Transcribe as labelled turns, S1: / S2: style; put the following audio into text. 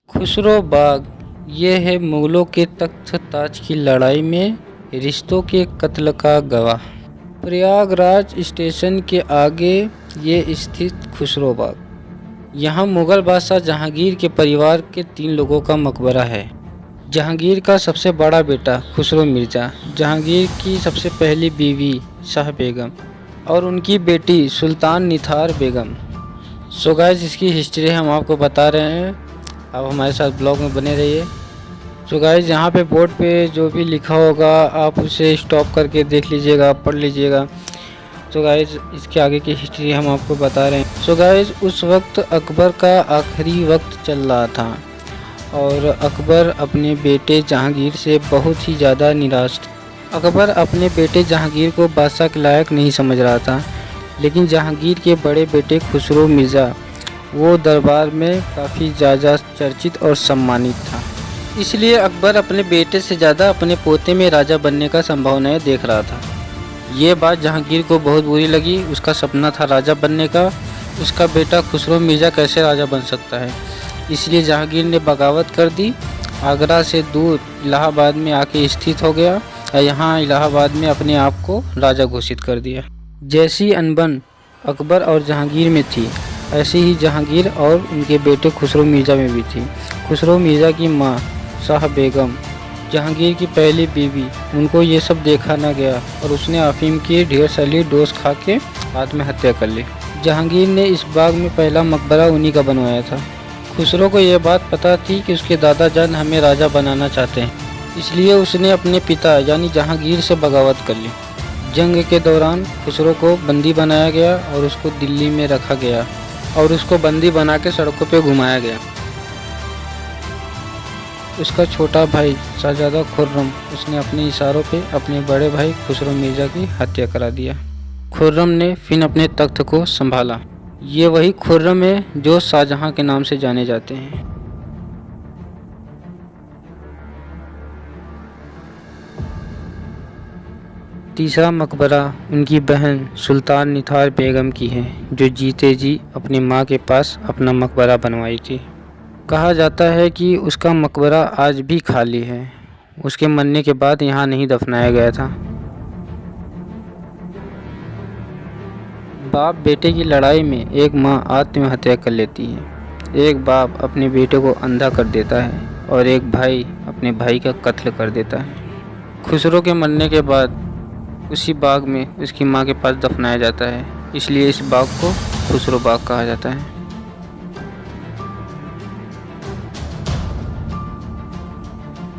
S1: खुसरो बाग ये है मुगलों के तख्त ताज की लड़ाई में रिश्तों के कत्ल का गवाह। प्रयागराज स्टेशन के आगे ये स्थित खुसरो बाग, यहाँ मुगल बादशाह जहांगीर के परिवार के 3 लोगों का मकबरा है। जहांगीर का सबसे बड़ा बेटा खुसरो मिर्ज़ा, जहांगीर की सबसे पहली बीवी शाह बेगम और उनकी बेटी सुल्तान निथार बेगम। सो गाइस, इसकी हिस्ट्री हम आपको बता रहे हैं, आप हमारे साथ ब्लॉग में बने रहिए। सो गाइस, यहाँ पे बोर्ड पे जो भी लिखा होगा आप उसे स्टॉप करके देख लीजिएगा, पढ़ लीजिएगा। सो गाइस, इसके आगे की हिस्ट्री हम आपको बता रहे हैं। सो गाइस, उस वक्त अकबर का आखिरी वक्त चल रहा था और अकबर अपने बेटे जहांगीर से बहुत ही ज़्यादा निराश था। अकबर अपने बेटे जहांगीर को बादशाह के लायक नहीं समझ रहा था, लेकिन जहांगीर के बड़े बेटे खुसरो मिर्ज़ा वो दरबार में काफ़ी ज़्यादा चर्चित और सम्मानित था। इसलिए अकबर अपने बेटे से ज़्यादा अपने पोते में राजा बनने का संभावनाएं देख रहा था। ये बात जहांगीर को बहुत बुरी लगी। उसका सपना था राजा बनने का, उसका बेटा खुसरो मिर्ज़ा कैसे राजा बन सकता है। इसलिए जहांगीर ने बगावत कर दी, आगरा से दूर इलाहाबाद में आके स्थित हो गया और यहाँ इलाहाबाद में अपने आप को राजा घोषित कर दिया। जैसी अनबन अकबर और जहांगीर में थी, ऐसी ही जहांगीर और उनके बेटे खुसरो मिर्ज़ा में भी थी। खुसरो मिर्ज़ा की माँ शाह बेगम, जहांगीर की पहली बीवी, उनको ये सब देखा न गया और उसने अफीम की ढेर सारी डोज खा के आत्महत्या कर ली। जहांगीर ने इस बाग में पहला मकबरा उन्हीं का बनवाया था। खुसरो को यह बात पता थी कि उसके दादा जान हमें राजा बनाना चाहते हैं, इसलिए उसने अपने पिता यानी जहांगीर से बगावत कर ली। जंग के दौरान खुसरो को बंदी बनाया गया और उसको दिल्ली में रखा गया और उसको बंदी बना के सड़कों पे घुमाया गया। उसका छोटा भाई शहजादा खुर्रम, उसने अपने इशारों पे अपने बड़े भाई खुसरो मिर्ज़ा की हत्या करा दिया। खुर्रम ने फिर अपने तख्त को संभाला। ये वही खुर्रम है जो शाहजहां के नाम से जाने जाते हैं। तीसरा मकबरा उनकी बहन सुल्तान निथार बेगम की है, जो जीते जी अपनी माँ के पास अपना मकबरा बनवाई थी। कहा जाता है कि उसका मकबरा आज भी खाली है, उसके मरने के बाद यहाँ नहीं दफनाया गया था। बाप बेटे की लड़ाई में एक माँ आत्महत्या कर लेती है, एक बाप अपने बेटे को अंधा कर देता है और एक भाई अपने भाई का कत्ल कर देता है। खुसरो के मरने के बाद उसी बाग में उसकी माँ के पास दफनाया जाता है, इसलिए इस बाग को खुसरो बाग कहा जाता है।